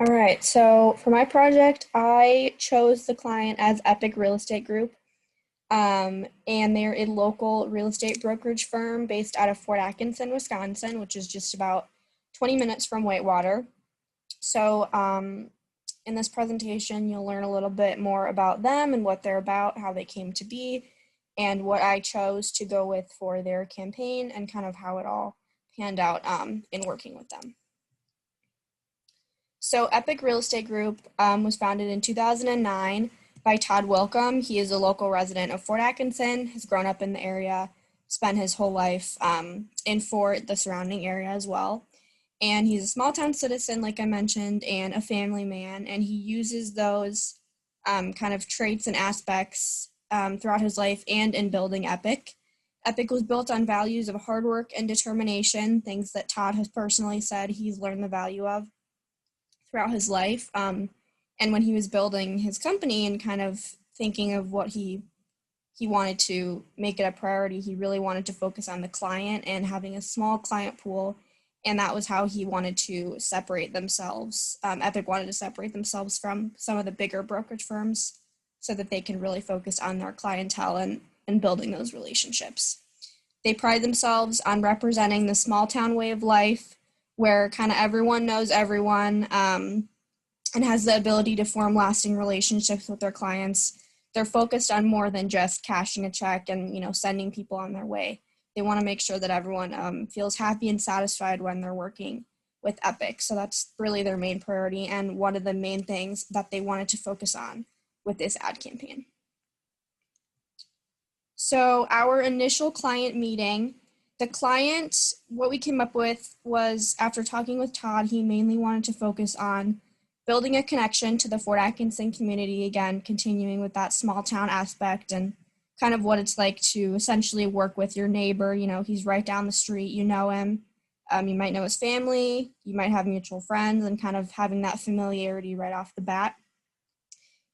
All right, so for my project, I chose the client as Epic Real Estate Group, and they're a local real estate brokerage firm based out of Fort Atkinson, Wisconsin, which is just about 20 minutes from Whitewater. So in this presentation, you'll learn a little bit more about them and what they're about, how they came to be, and what I chose to go with for their campaign and kind of how it all panned out in working with them. So Epic Real Estate Group was founded in 2009 by Todd Willkomm. He is a local resident of Fort Atkinson, has grown up in the area, spent his whole life in Fort, the surrounding area as well. And he's a small town citizen, like I mentioned, and a family man. And he uses those kind of traits and aspects throughout his life and in building Epic. Epic was built on values of hard work and determination, things that Todd has personally said he's learned the value of throughout his life. And when he was building his company and kind of thinking of what he wanted to make it a priority, he really wanted to focus on the client and having a small client pool. And that was how he wanted to separate themselves. Epic wanted to separate themselves from some of the bigger brokerage firms so that they can really focus on their clientele and building those relationships. They pride themselves on representing the small town way of life where kind of everyone knows everyone and has the ability to form lasting relationships with their clients. They're focused on more than just cashing a check and, sending people on their way. They want to make sure that everyone feels happy and satisfied when they're working with Epic. So that's really their main priority and one of the main things that they wanted to focus on with this ad campaign. So our initial client meeting, the client, what we came up with was, after talking with Todd, he mainly wanted to focus on building a connection to the Fort Atkinson community, again, continuing with that small town aspect and kind of what it's like to essentially work with your neighbor. He's right down the street, you know him, you might know his family, you might have mutual friends, and kind of having that familiarity right off the bat.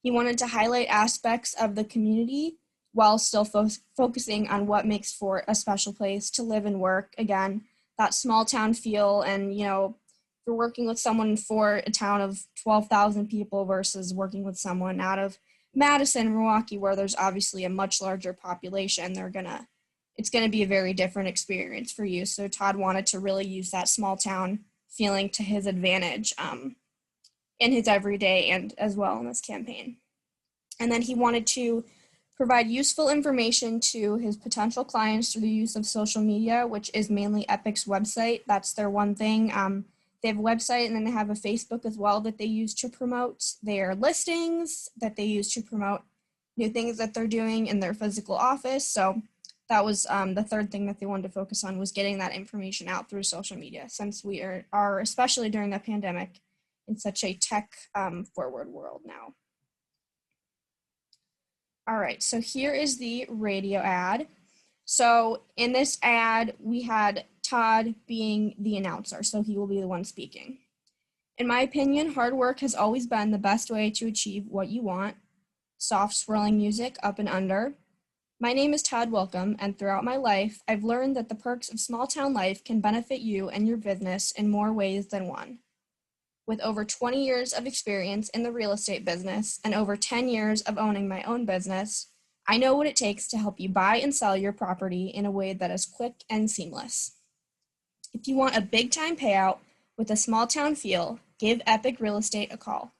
He wanted to highlight aspects of the community while still focusing on what makes Fort a special place to live and work. Again, that small town feel, and if you're working with someone in Fort, a town of 12,000 people, versus working with someone out of Madison, Milwaukee, where there's obviously a much larger population, it's gonna be a very different experience for you. So Todd wanted to really use that small town feeling to his advantage in his everyday and as well in this campaign. And then he wanted to provide useful information to his potential clients through the use of social media, which is mainly Epic's website. That's their one thing. They have a website, and then they have a Facebook as well that they use to promote their listings, that they use to promote new things that they're doing in their physical office. So that was the third thing that they wanted to focus on, was getting that information out through social media, since we are especially during the pandemic, in such a tech forward world now. All right, so here is the radio ad. So in this ad, we had Todd being the announcer, so he will be the one speaking. In my opinion, hard work has always been the best way to achieve what you want. Soft swirling music up and under. My name is Todd Willkomm, and throughout my life, I've learned that the perks of small town life can benefit you and your business in more ways than one. With over 20 years of experience in the real estate business and over 10 years of owning my own business, I know what it takes to help you buy and sell your property in a way that is quick and seamless. If you want a big-time payout with a small-town feel, give Epic Real Estate a call.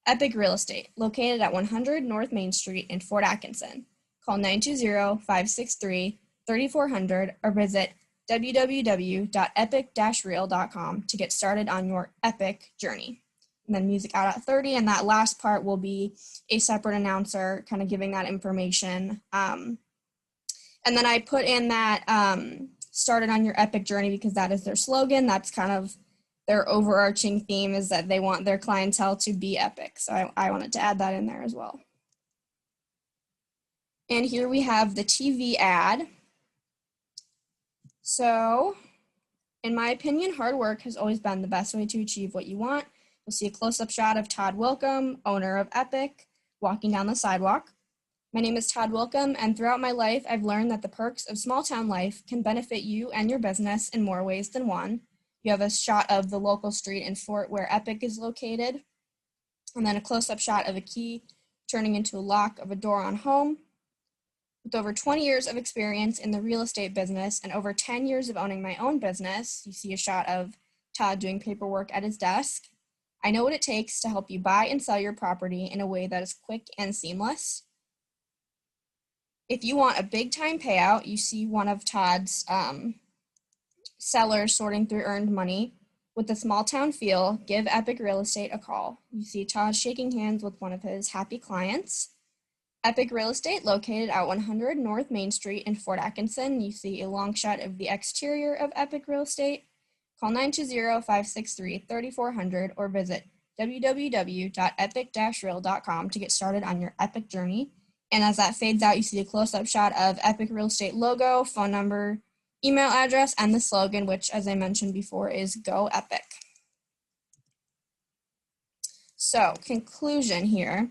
Epic Real Estate, located at 100 North Main Street in Fort Atkinson. Call 920-563-3400 or visit www.epic-real.com to get started on your epic journey. And then music out at 30, and that last part will be a separate announcer kind of giving that information. And then I put in that started on your epic journey because that is their slogan. That's kind of their overarching theme, is that they want their clientele to be epic. So I wanted to add that in there as well. And here we have the TV ad. So, in my opinion, hard work has always been the best way to achieve what you want. You'll see a close-up shot of Todd Willkomm, owner of Epic, walking down the sidewalk. My name is Todd Willkomm, and throughout my life, I've learned that the perks of small-town life can benefit you and your business in more ways than one. You have a shot of the local street in Fort where Epic is located, and then a close-up shot of a key turning into a lock of a door on home. With over 20 years of experience in the real estate business and over 10 years of owning my own business, you see a shot of Todd doing paperwork at his desk. I know what it takes to help you buy and sell your property in a way that is quick and seamless. If you want a big time payout, you see one of Todd's sellers sorting through earned money. With a small town feel, give Epic Real Estate a call. You see Todd shaking hands with one of his happy clients. Epic Real Estate, located at 100 North Main Street in Fort Atkinson. You see a long shot of the exterior of Epic Real Estate. Call 920-563-3400 or visit www.epic-real.com to get started on your Epic journey. And as that fades out, you see a close-up shot of Epic Real Estate logo, phone number, email address, and the slogan, which, as I mentioned before, is Go Epic. So, conclusion here.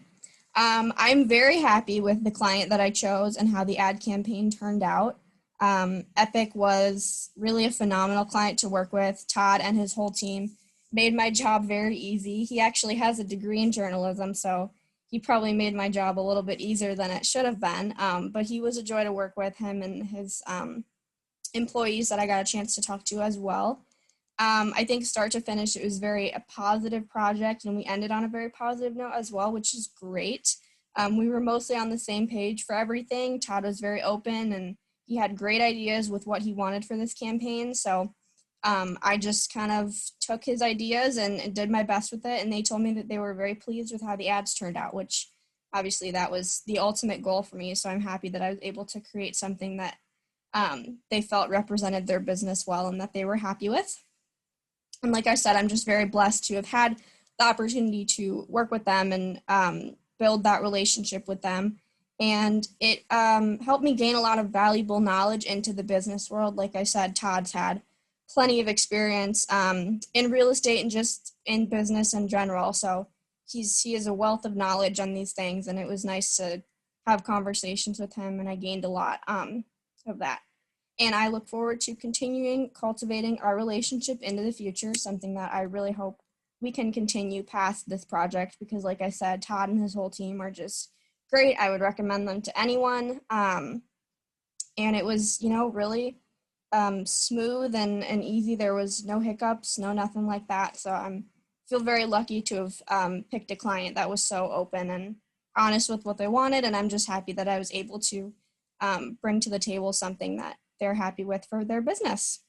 I'm very happy with the client that I chose and how the ad campaign turned out. Epic was really a phenomenal client to work with. Todd and his whole team made my job very easy. He actually has a degree in journalism, so he probably made my job a little bit easier than it should have been. But he was a joy to work with, him and his employees that I got a chance to talk to as well. I think start to finish, it was a positive project, and we ended on a very positive note as well, which is great. We were mostly on the same page for everything. Todd was very open, and he had great ideas with what he wanted for this campaign. So I just kind of took his ideas and did my best with it, and they told me that they were very pleased with how the ads turned out, which obviously that was the ultimate goal for me. So I'm happy that I was able to create something that they felt represented their business well and that they were happy with. And like I said, I'm just very blessed to have had the opportunity to work with them and build that relationship with them. And it helped me gain a lot of valuable knowledge into the business world. Like I said, Todd's had plenty of experience in real estate and just in business in general. So he is a wealth of knowledge on these things, and it was nice to have conversations with him, and I gained a lot of that. And I look forward to continuing cultivating our relationship into the future, something that I really hope we can continue past this project, because like I said, Todd and his whole team are just great. I would recommend them to anyone. And it was, really smooth and easy. There was no hiccups, nothing like that. So I feel very lucky to have picked a client that was so open and honest with what they wanted. And I'm just happy that I was able to bring to the table something that they're happy with for their business.